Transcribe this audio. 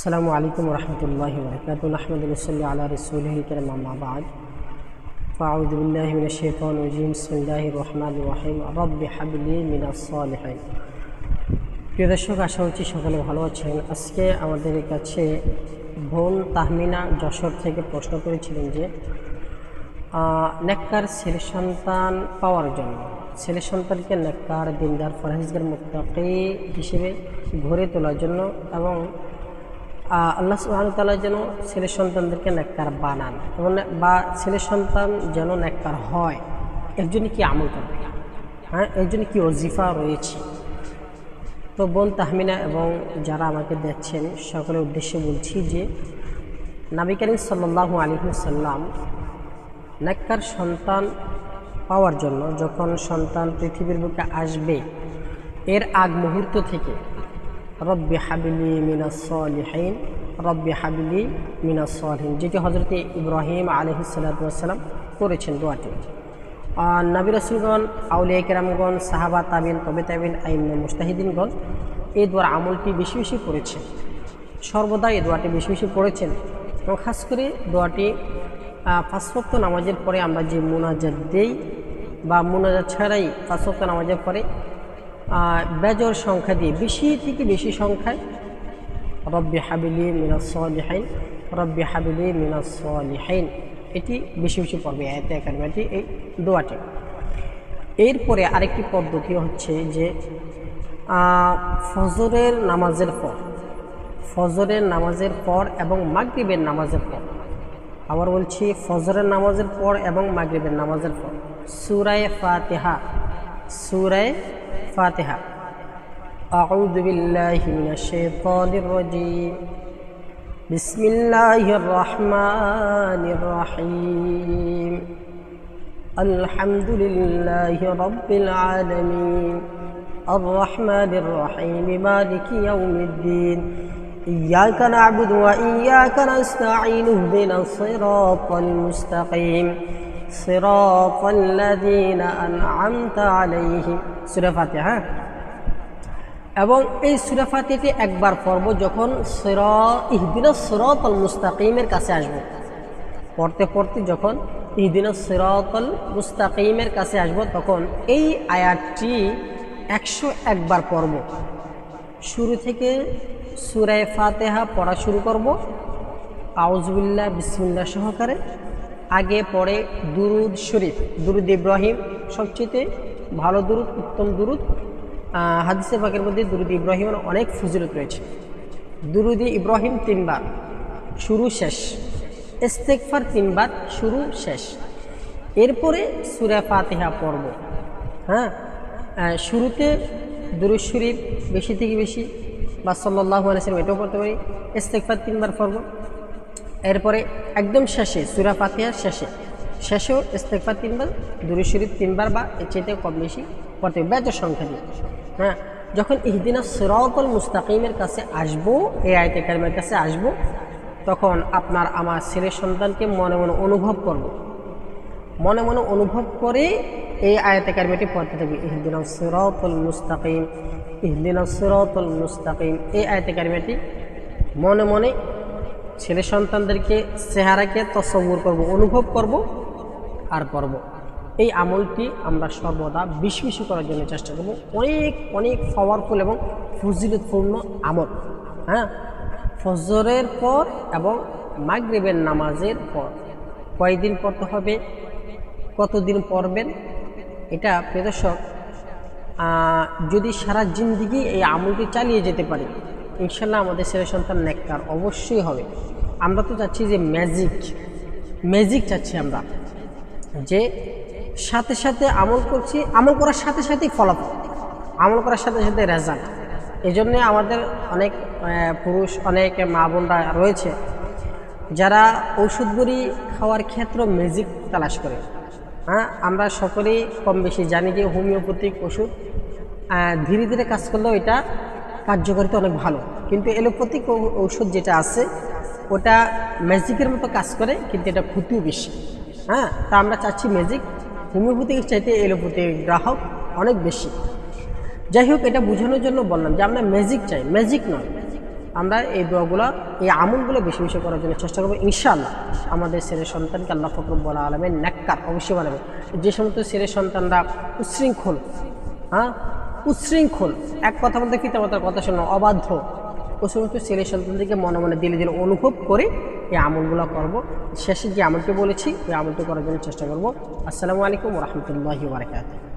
আসসালামু আলাইকুম ওরহমতুল্লাহি ওয়াবারাকাতুহু নাহমাদুহু ওয়া নুসাল্লি আলা রাসূলিহিল কারীম আম্মা বা'দ ফাআউযু বিল্লাহি মিনাশ শাইতানির রাজীম বিসমিল্লাহির রহমানির রহিম রাব্বি হাবলি মিনাস সালিহিন। প্রিয় দর্শক, আশা করছি সকলে ভালো আছেন। আজকে আমাদের কাছে বোন তাহমিনা যশোর থেকে প্রশ্ন করেছিলেন যে নেককার ছেলে সন্তান পাওয়ার জন্য ছেলে সন্তানকে নেককার দিনদার ফরহেজগার মুত্তাকি হিসেবে গড়ে তোলার জন্য এবং আল্লাহ সুবহানাহু ওয়া তাআলা যেন ছেলে সন্তানদেরকে নেককার বানান এবং বা ছেলে সন্তান যেন নেককার হয়, এর জন্য কি আমল করবে, এর জন্য কি ওজিফা রয়েছে। তো বোন তাহমিনা এবং যারা আমাকে দেখছেন সকলের উদ্দেশ্যে বলছি যে নবী করিম সাল্লাল্লাহু আলাইহি ওয়াসাল্লাম নেককার সন্তান পাওয়ার জন্য যখন সন্তান পৃথিবীর বুকে আসবে এর আগ মুহূর্ত থেকে রব্বি হাবলি মিনাস সালিহিন, রব্বি হাবলি মিনাস সালিহিন, যেটি হযরত ইব্রাহিম আলাইহিস সালাতু ওয়াস সালাম করেছেন দোয়াটি। নবী রাসূলগণ, আউলিয়া কেরামগণ, সাহাবা, তাবিন, তবে তাবিন, আইম্মা মুজতাহিদিনগণ এই দোয়ার আমলটি বেশি বেশি করেছেন, সর্বদা এই দোয়াটি বেশি বেশি পড়েছেন। এবং খাস করে দোয়াটি 5 ওয়াক্ত নামাজের পরে আমরা যে মুনাজাত দেই বা মুনাজাত ছাড়াই 5 ওয়াক্ত নামাজের পরে বেজর সংখ্যা দিয়ে বেশি থেকে বেশি সংখ্যায় রব্বি হাবলি মিনাস সালিহিন, রব্বি হাবলি মিনাস সালিহিন এটি বেশি বেশি পড়বে আয়াতে কারিমাটি, এই দোয়াটি। এরপরে আরেকটি পদ্ধতি হচ্ছে যে ফজরের নামাজের পর এবং মাগরিবের নামাজের পর, আবার বলছি ফজরের নামাজের পর এবং মাগরিবের নামাজের পর সূরা ফাতিহা আউযু বিল্লাহি মিনাশ শাইতানির রাজীম বিসমিল্লাহির রহমানির রহিম আলহামদুলিল্লাহি রাব্বিল আলামিন আর রহমানির রহিম মালিকি ইয়াউমিদ্দিন ইয়্যাকা না'বুদু ওয়া ইয়্যাকা নাস্তাঈন ইহদিনাস সিরাতাল মুস্তাকিম সিরাতাল্লাযীনা আন'আমতা আলাইহিম। সূরা ফাতিহা। এবং এই সূরা ফাতিহাটি একবার পড়ব যখন ইহদিনাস সিরাতাল মুস্তাকিমের কাছে আসব, পড়তে পড়তে যখন ইহদিনাস সিরাতাল মুস্তাকিমের কাছে আসব তখন এই আয়াতটি 101 বার পড়ব। শুরু থেকে সূরা ফাতিহা পড়া শুরু করব আউযু বিল্লাহ বিসমিল্লাহ সহকারে। আগে পড়ে দুরুদ শরীফ, দুরুদ ইব্রাহিম সবচেয়ে ভালো দুরুদ, উত্তম দুরুদ। হাদিসে পাকের মধ্যে দুরুদ ইব্রাহিমের অনেক ফজিলত রয়েছে। দুরুদ ইব্রাহিম 3 বার শুরু শেষ, ইস্তেগফার 3 বার শুরু শেষ। এরপরে সূরা ফাতিহা পড়ব। শুরুতে দুরুদ শরীফ বেশি থেকে বেশি বা সাল্লাল্লাহু আলাইহি ওয়াসাল্লাম এটাও পড়তে পারি, ইস্তেগফার 3 বার পড়ব। এরপরে একদম শেষে সূরা ফাতিহার শেষেও ইস্তেগফার 3 বার, দুরূদ শরীফ 3 বার বা এর চাইতে কম বেশি পড়তে হবে বেজর সংখ্যা দিয়ে। যখন ইহদিনাস সিরাতাল মুস্তাকিমের কাছে আসবো, এই আয়াতে কারিমার কাছে আসবো, তখন আপনার আমার ছেলে সন্তানকে মনে মনে অনুভব করে এই আয়াতে কারিমাটি পড়তে থাকবে। ইহদিনাস সিরাতাল মুস্তাকিম, ইহদিনাস সিরাতাল মুস্তাকিম। এই আয়াতে কারিমাটি মনে মনে ছেলে সন্তানদেরকে চেহারাকে তসব্বুর করব, অনুভব করব আর পড়ব। এই আমলটি আমরা সর্বদা বেশি বেশি করার জন্য চেষ্টা করব। অনেক অনেক পাওয়ারফুল এবং ফজিলতপূর্ণ আমল। ফজরের পর এবং মাগরিবের নামাজের পর কয়দিন পড়তে হবে, কতদিন পড়বেন, এটা প্রিয় দর্শক যদি সারা জিন্দেগি এই আমলটি চালিয়ে যেতে পারি ইনশাল্লাহ আমাদের ছেলে সন্তান নেককার অবশ্যই হবে। আমরা তো চাচ্ছি যে ম্যাজিক চাচ্ছি আমরা, যে সাথে সাথে আমল করছি, আমল করার সাথে সাথেই ফলাফল, আমল করার সাথে সাথে রেজাল্ট। এই জন্যে আমাদের অনেক পুরুষ, অনেক মা বোনরা রয়েছে যারা ওষুধগুলি খাওয়ার ক্ষেত্রে ম্যাজিক তালাশ করে। আমরা সকলেই কম বেশি জানি যে হোমিওপ্যাথিক ওষুধ ধীরে ধীরে কাজ করলেও এটা কার্যকারিতা অনেক ভালো, কিন্তু এলোপ্যাথিক ঔষধ যেটা আছে ওটা ম্যাজিকের মতো কাজ করে, কিন্তু এটা ক্ষতিও বেশি। তা আমরা চাচ্ছি ম্যাজিক, হোমিওপ্যাথিক চাইতে এলোপ্যাথিক গ্রাহক অনেক বেশি। যাই হোক, এটা বোঝানোর জন্য বললাম যে আমরা ম্যাজিক চাই, ম্যাজিক নয়। আমরা এই দোয়াগুলো, এই আমলগুলো বেশি বেশি করার জন্য চেষ্টা করবো। ইনশাআল্লাহ আমাদের ছেলে সন্তানকে আল্লাহ পাক রব্বুল আলামিন নেককার অবশ্যই বানাবে। যে সমস্ত ছেলে সন্তানরা উচ্ছৃঙ্খল, উচ্ছৃঙ্খল, এক কথা বলতে পিতামাতার কথা শোনো, অবাধ্য, ওই সমস্ত ছেলে সন্তানদেরকে মনে মনে দিলে দিলে অনুভব করে এই আমলগুলো করব। শেষে যে আমলটি বলেছি ওই আমলটি করার জন্য চেষ্টা করব। আসসালামু আলাইকুম ওয়া রাহমাতুল্লাহি ওয়া বারাকাতুহু।